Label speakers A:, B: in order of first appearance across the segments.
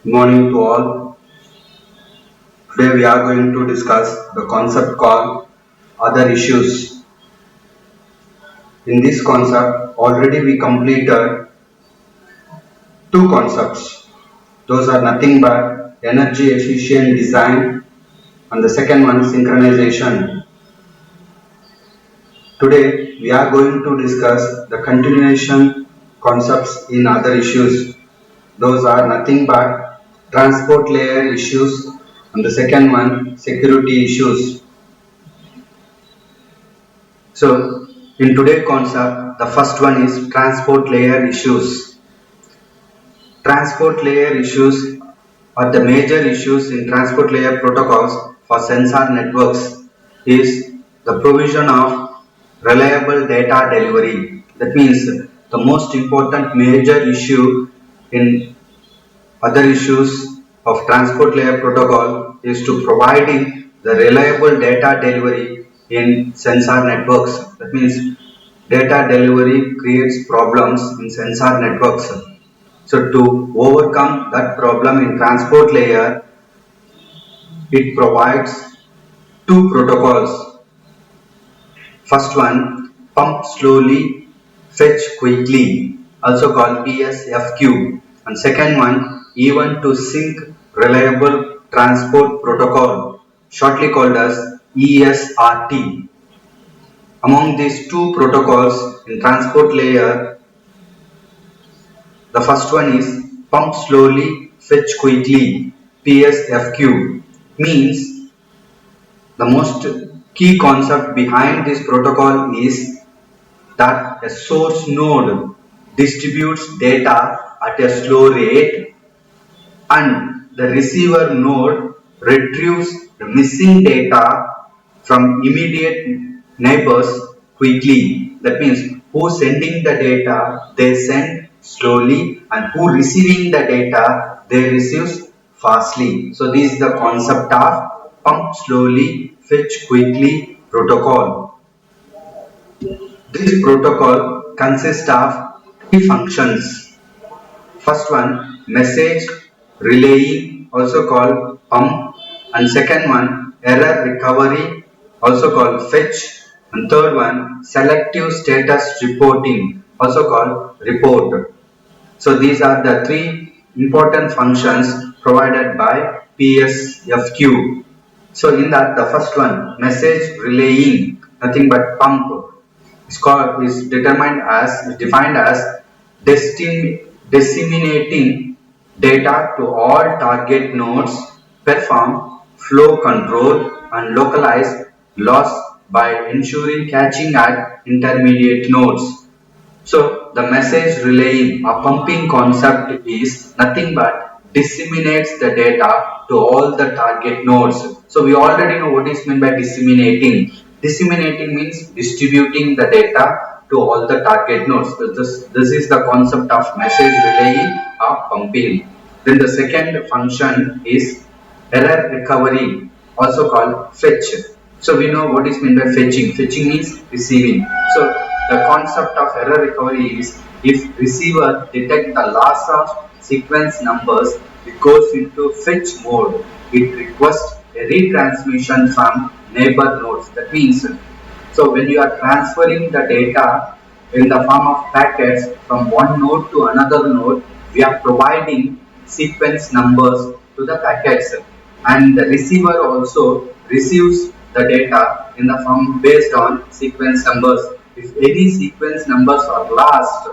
A: Good morning to all. Today we are going to discuss the concept called other issues. In this concept, already we completed two concepts. Those are nothing but energy efficient design and the second one synchronization. Today we are going to discuss the continuation concepts in other issues. Those are nothing but transport layer issues and the second one security issues. So, in today's concept, the first one is transport layer issues. Transport layer issues are the major issues in transport layer protocols for sensor networks is the provision of reliable data delivery. That means the most important major issue in other issues of transport layer protocol is to providing the reliable data delivery in sensor networks. That means data delivery creates problems in sensor networks. So to overcome that problem in transport layer, it provides two protocols. First one, pump slowly, fetch quickly, also called PSFQ. And second one, even to sync reliable transport protocol, shortly called as ESRT. Among these two protocols in transport layer, the first one is pump slowly, fetch quickly, PSFQ. Means the most key concept behind this protocol is that a source node distributes data at a slow rate and the receiver node retrieves the missing data from immediate neighbors quickly. That means who sending the data they send slowly and who receiving the data they receive fastly. So this is the concept of pump slowly fetch quickly protocol. This protocol consists of three functions. First one, message relaying, also called pump, and second one, error recovery, also called fetch, and third one, selective status reporting, also called report. So these are the three important functions provided by PSFQ. So in that, the first one, message relaying, nothing but pump, is defined as disseminating data to all target nodes, perform flow control and localize loss by ensuring catching at intermediate nodes. So the message relaying or pumping concept is nothing but disseminates the data to all the target nodes. So we already know what is meant by disseminating. Disseminating means distributing the data to all the target nodes. So this is the concept of message relaying or pumping. Then the second function is error recovery, also called fetch. So we know what is meant by fetching. Fetching means receiving. So the concept of error recovery is if receiver detect the loss of sequence numbers, it goes into fetch mode. It requests a retransmission from neighbor nodes. That means, so when you are transferring the data in the form of packets from one node to another node, we are providing sequence numbers to the packets, and the receiver also receives the data in the form based on sequence numbers. If any sequence numbers are lost,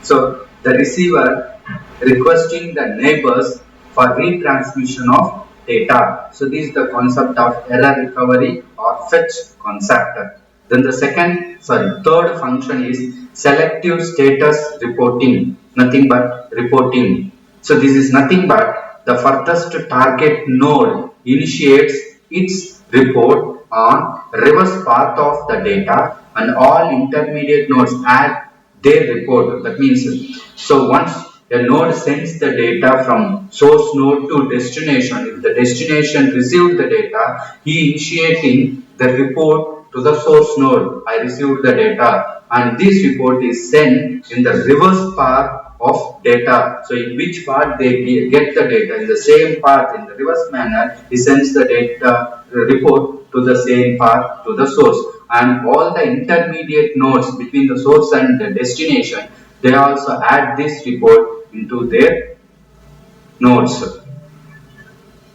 A: so the receiver requesting the neighbors for retransmission of data. So this is the concept of error recovery or fetch concept. Then the third function is selective status reporting, nothing but reporting. So this is nothing but the furthest target node initiates its report on reverse path of the data and all intermediate nodes add their report. That means, so once a node sends the data from source node to destination, if the destination received the data, he initiating the report to the source node. I received the data and this report is sent in the reverse path of data. So in which part they get the data, in the same path, in the reverse manner, he sends the data report to the same path to the source, and all the intermediate nodes between the source and the destination, they also add this report into their nodes.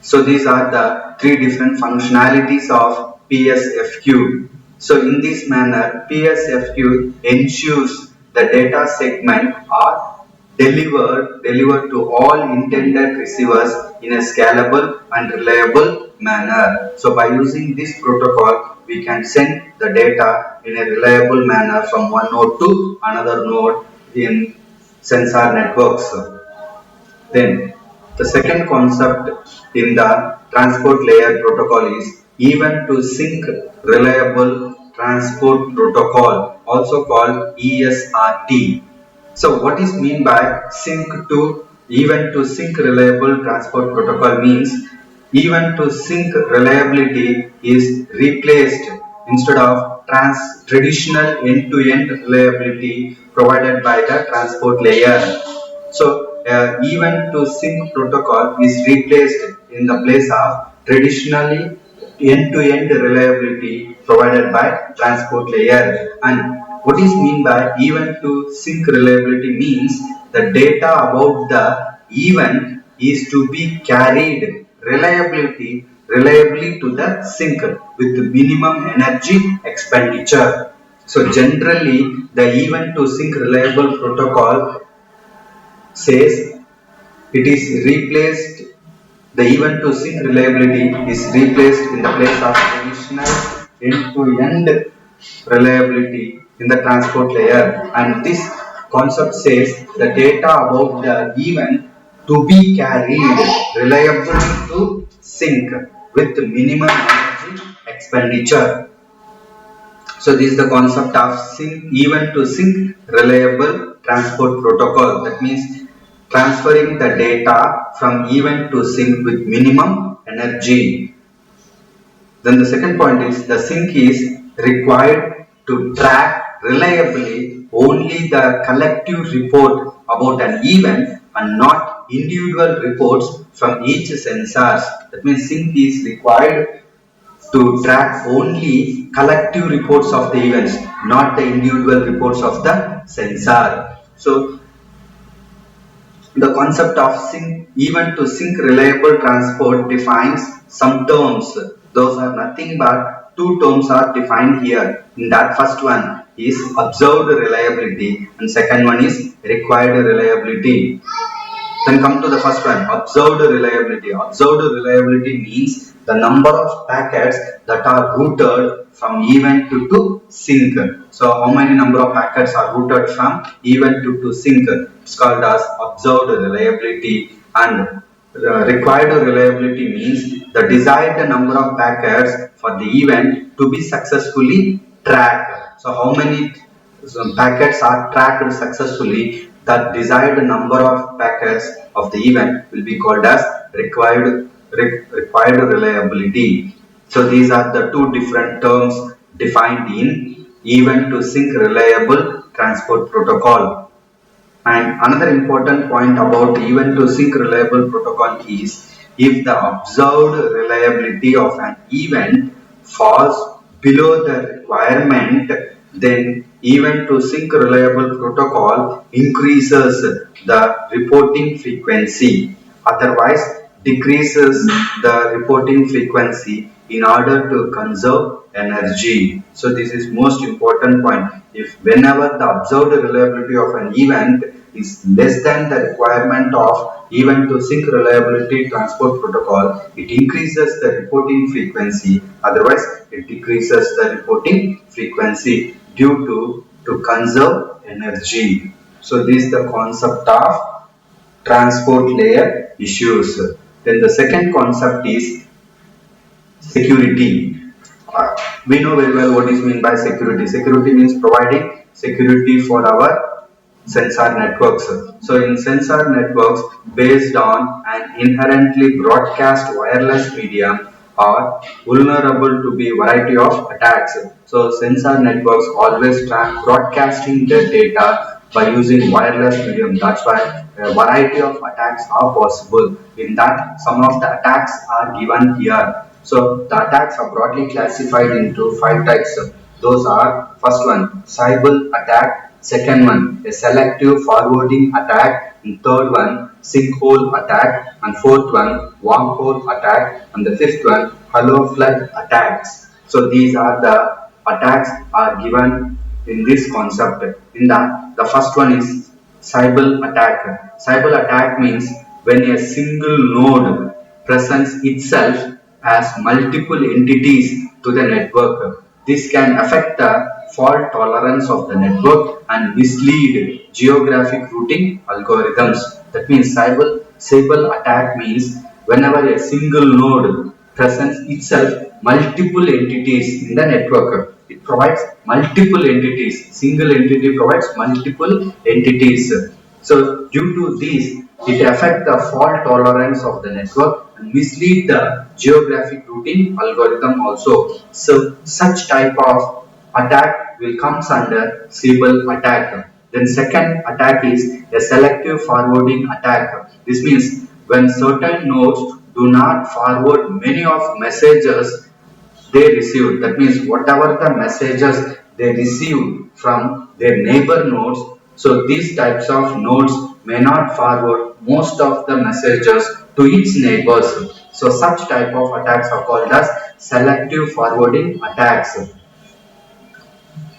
A: So these are the three different functionalities of PSFQ. So in this manner, PSFQ ensures the data segment are delivered to all intended receivers in a scalable and reliable manner. So by using this protocol, we can send the data in a reliable manner from one node to another node in sensor networks. Then the second concept in the transport layer protocol is event to sync reliable transport protocol, also called ESRT. So what is mean by event to sync reliable transport protocol means event to sync reliability is replaced instead of traditional end-to-end reliability provided by the transport layer. So event to sync protocol is replaced in the place of traditionally end-to-end reliability provided by transport layer. And what is mean by event to sync reliability means the data about the event is to be carried reliably to the sink with minimum energy expenditure. So generally the event to sync reliable protocol says it is replaced, the event to sync reliability is replaced in the place of traditional end-to-end reliability in the transport layer, and this concept says the data about the event to be carried reliably to sync with minimum energy expenditure. So this is the concept of event to sync reliable transport protocol. That means transferring the data from event to sync with minimum energy. Then the second point is the sync is required to track reliably only the collective report about an event and not individual reports from each sensor. That means sync is required to track only collective reports of the events, not the individual reports of the sensor. So the concept of event to sync reliable transport defines some terms. Those are nothing but two terms are defined here. In that first one is observed reliability and second one is required reliability. Then come to the first one, observed reliability. Observed reliability means the number of packets that are routed from event to sync. So how many number of packets are routed from event to sync? It's called as observed reliability. And required reliability means the desired number of packets for the event to be successfully tracked. So how many packets are tracked successfully, the desired number of packets of the event will be called as required reliability. So these are the two different terms defined in event to sync reliable transport protocol. And another important point about event to sync reliable protocol is if the observed reliability of an event falls below the requirement, then event to sync reliable protocol increases the reporting frequency. Otherwise, decreases the reporting frequency in order to conserve energy. So this is most important point. If whenever the observed reliability of an event is less than the requirement of event to sync reliability transport protocol, it increases the reporting frequency. Otherwise, it decreases the reporting frequency due to conserve energy. So this is the concept of transport layer issues. Then the second concept is security. We know very well what is meant by security. Security means providing security for our sensor networks. So in sensor networks based on an inherently broadcast wireless medium are vulnerable to be variety of attacks. So sensor networks always track broadcasting their data by using wireless medium. That's why a variety of attacks are possible. In that, some of the attacks are given here. So the attacks are broadly classified into five types. Those are: first one, Cybele attack; second one, a selective forwarding attack; and third one, sinkhole attack; and fourth one, wormhole attack; and the fifth one, hollow flood attacks. So these are the attacks are given in this concept. In that, the first one is Cybele attack. Cybele attack means when a single node presents itself as multiple entities to the network. This can affect the fault tolerance of the network and mislead geographic routing algorithms. That means Cybele attack means whenever a single node presents itself multiple entities in the network. It provides multiple entities. Single entity provides multiple entities. So due to this, it affects the fault tolerance of the network and mislead the geographic routing algorithm also. So such type of attack will comes under Cybele attack. Then second attack is a selective forwarding attack. This means when certain nodes do not forward many of messages they received. That means whatever the messages they received from their neighbor nodes, so these types of nodes may not forward most of the messages to its neighbors. So such type of attacks are called as selective forwarding attacks.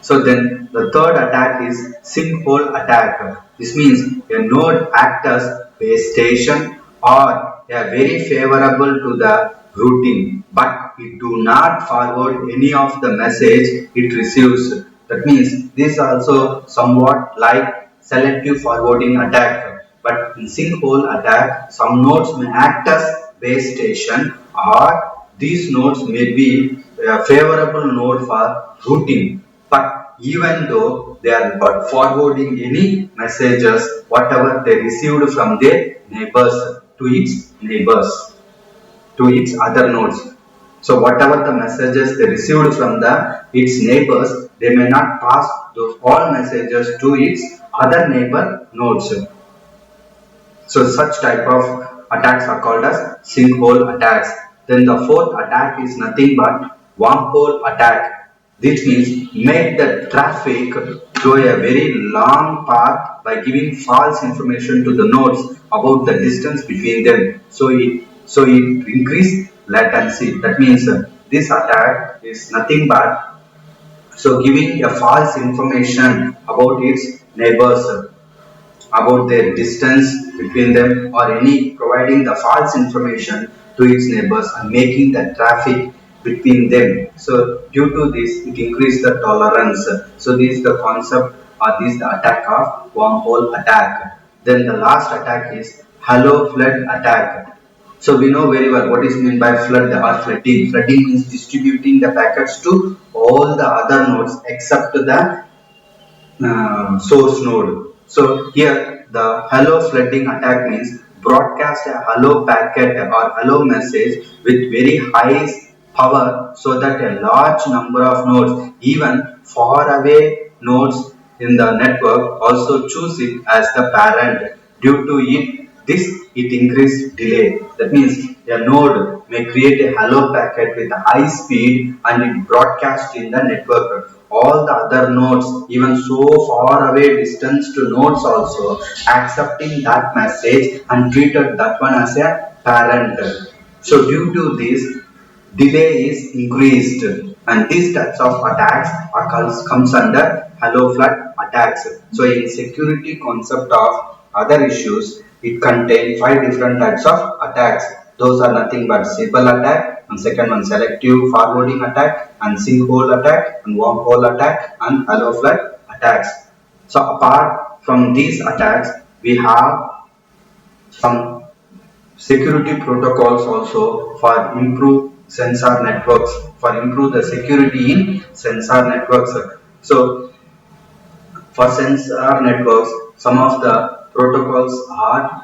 A: So then the third attack is sinkhole attack. This means a node acts as base station or a very favorable to the routing, but it do not forward any of the message it receives. That means this also somewhat like selective forwarding attack. But in sinkhole attack, some nodes may act as base station or these nodes may be a favorable node for routing. But even though they are not forwarding any messages, whatever they received from their neighbors, to its other nodes. So whatever the messages they received from its neighbors, they may not pass those all messages to its other neighbor nodes. So such type of attacks are called as sinkhole attacks. Then the fourth attack is nothing but wormhole attack. This means make the traffic go a very long path by giving false information to the nodes about the distance between them. So it increase latency. That means this attack is nothing but giving a false information about its neighbors about their distance between them or any providing the false information to its neighbors and making the traffic between them. So due to this it increases the tolerance. So this is the concept or this is the attack of wormhole attack. Then the last attack is hollow flood attack. So we know very well what is meant by flood or flooding. Flooding means distributing the packets to all the other nodes except the source node. So here the hello flooding attack means broadcast a hello packet or hello message with very high power so that a large number of nodes, even far away nodes in the network, also choose it as the parent. Due to it increased delay. That means a node may create a hello packet with a high speed and it broadcasts in the network. All the other nodes, even so far away distance to nodes also accepting that message and treated that one as a parent. So due to this, delay is increased and these types of attacks are comes under hello flood attacks. So in security concept of other issues, it contains 5 different types of attacks. Those are nothing but Cybele attack, and second one selective forwarding attack, and sinkhole attack, and wormhole attack, and hello flood attacks. So apart from these attacks, we have some security protocols also for improve sensor networks, for improve the security in sensor networks. So for sensor networks, some of the protocols are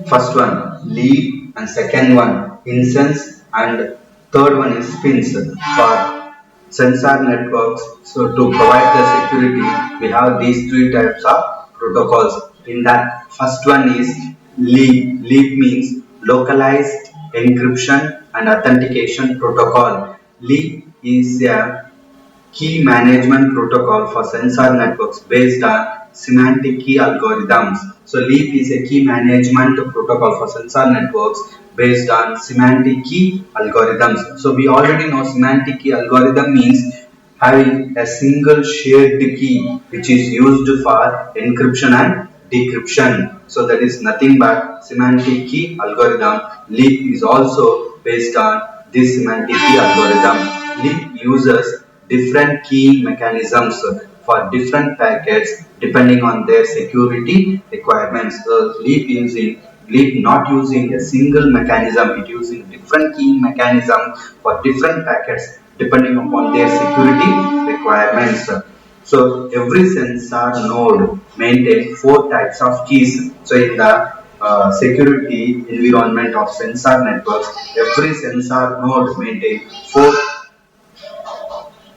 A: first one lead and second one incense and third one is spins. For sensor networks. So to provide the security, we have these three types of protocols. In that, first one is LEAP. LEAP means localized encryption and authentication protocol. LEAP is a key management protocol for sensor networks based on semantic key algorithms. So LEAP is a key management protocol for sensor networks based on semantic key algorithms. So we already know semantic key algorithm means having a single shared key which is used for encryption and decryption. So that is nothing but semantic key algorithm. LEAP is also based on this semantic key algorithm. LEAP uses different keying mechanisms for different packets depending on their security requirements. So LEAP not using a single mechanism, it using different keying mechanism for different packets depending upon their security requirements. So every sensor node maintains four types of keys. So in the security environment of sensor networks, every sensor node maintains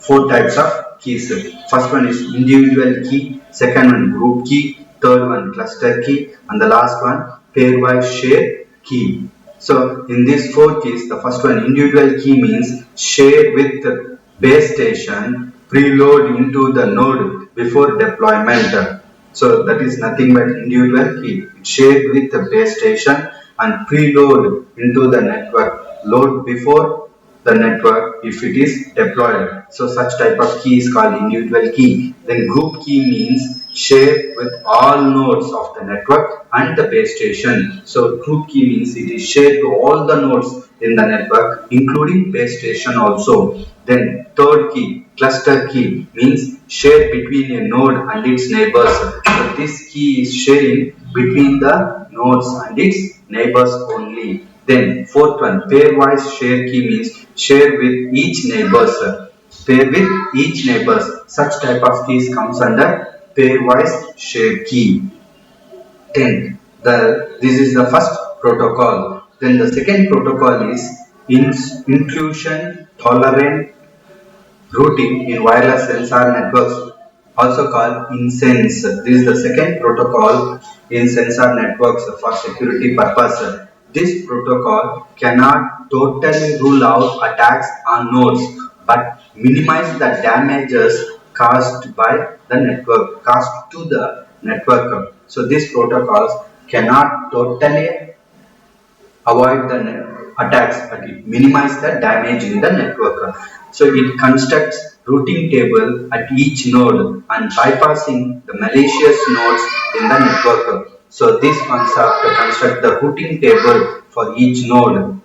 A: four types of keys. First one is individual key, second one group key, third one cluster key, and the last one pairwise shared key. So in these four keys, the first one individual key means share with base station, preload into the node before deployment. So that is nothing but individual key. It's shared with the base station and preload into the network. Load before the network if it is deployed. So such type of key is called individual key. Then group key means share with all nodes of the network and the base station. So group key means it is shared to all the nodes in the network including base station also. Then third key, cluster key means shared between a node and its neighbors. So this key is sharing between the nodes and its neighbors only. Then fourth one, pairwise share key means share with each neighbors. Pair with each neighbors. Such type of keys comes under pairwise share key. Then this is the first protocol. Then the second protocol is intrusion tolerant routing in wireless sensor networks, also called INSENSE. This is the second protocol in sensor networks for security purpose. This protocol cannot totally rule out attacks on nodes, but minimize the damages caused by the network, caused to the network. So these protocols cannot totally avoid the attacks, but it minimizes the damage in the network. So it constructs routing table at each node and bypassing the malicious nodes in the network. So this concept construct the routing table for each node.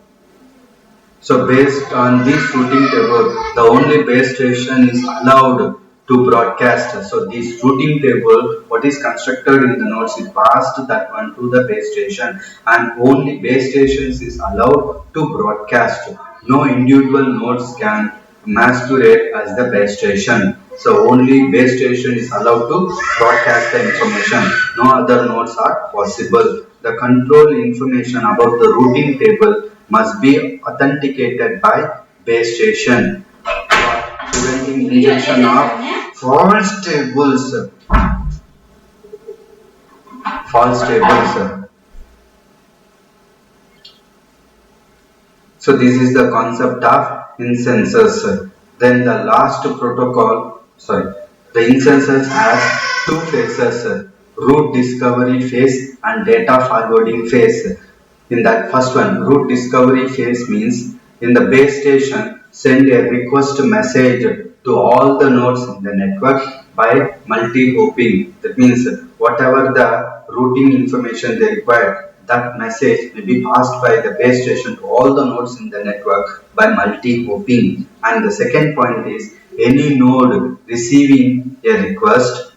A: So based on this routing table, the only base station is allowed to broadcast. So this routing table, what is constructed in the nodes, is passed that one to the base station, and only base stations is allowed to broadcast. No individual nodes can masquerade as the base station. So only base station is allowed to broadcast the information. No other nodes are possible. The control information about the routing table must be authenticated by base station for preventing injection of false tables. False tables. So this is the concept of instances. Then the last protocol, the instances has two phases, root discovery phase and data forwarding phase. In that first one, root discovery phase means in the base station send a request message to all the nodes in the network by multi-hopping. That means whatever the routing information they require, that message may be passed by the base station to all the nodes in the network by multi-hopping. And the second point is any node receiving a request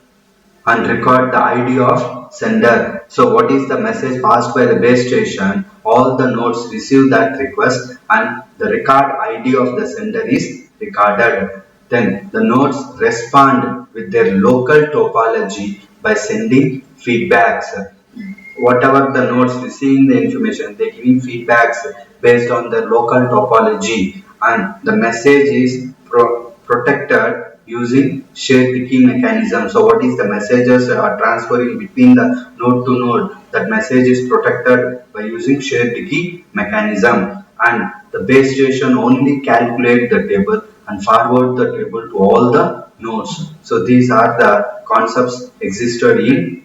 A: and record the ID of sender. So what is the message passed by the base station? All the nodes receive that request and the record ID of the sender is recorded. Then the nodes respond with their local topology by sending feedbacks. Whatever the nodes receiving the information, they giving feedbacks based on the local topology, and the message is protected using shared key mechanism. So what is the messages are transferring between the node to node? That message is protected by using shared key mechanism, and the base station only calculate the table and forward the table to all the nodes. So these are the concepts existed in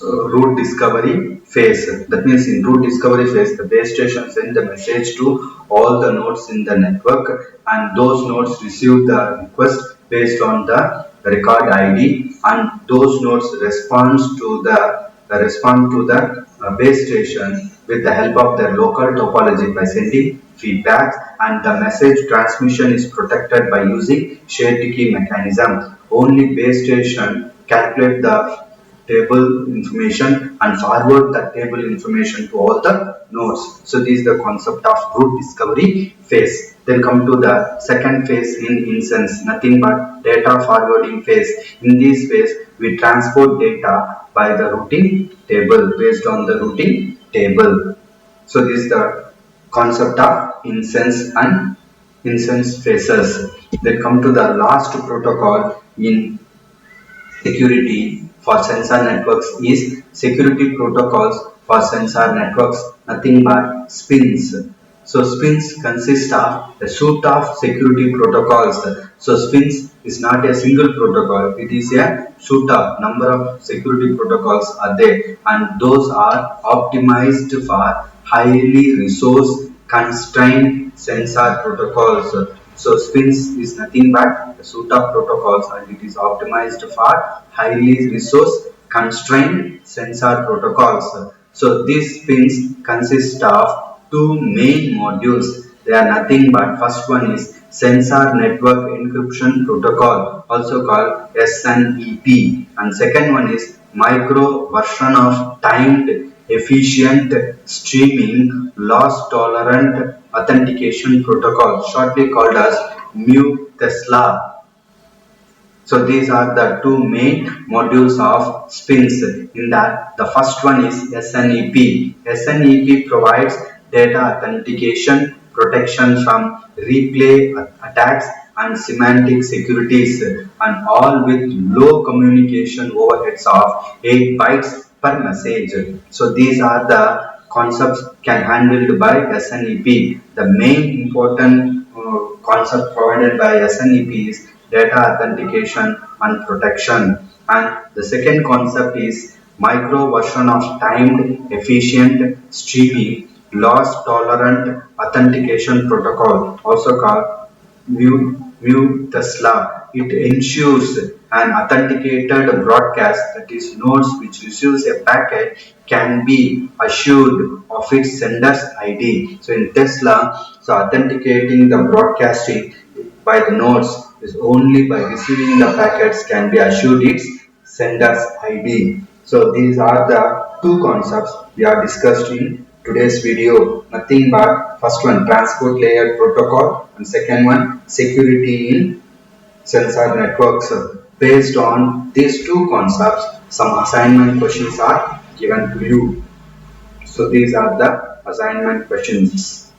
A: root discovery phase. That means in root discovery phase, the base station sends the message to all the nodes in the network, and those nodes receive the request based on the record ID, and those nodes respond to the base station with the help of their local topology by sending feedback, and the message transmission is protected by using shared key mechanism. Only base station calculate the table information and forward that table information to all the nodes. So this is the concept of root discovery phase. Then come to the second phase in instance, nothing but data forwarding phase. In this phase, we transport data by the routing table based on the routing table. So this is the concept of instance and instance phases. Then come to the last protocol in security for sensor networks is security protocols for sensor networks, nothing but spins. So spins consist of a suite of security protocols. So spins is not a single protocol, it is a suite of number of security protocols are there, and those are optimized for highly resource constrained sensor protocols. So spins is nothing but a suite of protocols, and it is optimized for highly resource constrained sensor protocols. So these spins consist of two main modules. They are nothing but first one is sensor network encryption protocol, also called SNEP, and second one is micro version of timed efficient streaming loss tolerant authentication protocol, shortly called as mu-Tesla. So these are the two main modules of spins. In that, the first one is SNEP. SNEP provides data authentication protection from replay attacks and semantic securities, and all with low communication overheads of 8 bytes per message. So these are the concepts can handled by SNEP. The main important concept provided by SNEP is data authentication and protection, and the second concept is micro version of timed efficient streaming loss tolerant authentication protocol, also called mu-Tesla. It ensures an authenticated broadcast, that is nodes which receives a packet can be assured of its sender's ID. So in Tesla, so authenticating the broadcasting by the nodes is only by receiving the packets can be assured its sender's ID. So these are the two concepts we are discussed in today's video. Nothing but first one transport layer protocol, and second one security in sensor networks. Based on these two concepts, some assignment questions are given to you. So these are the assignment questions.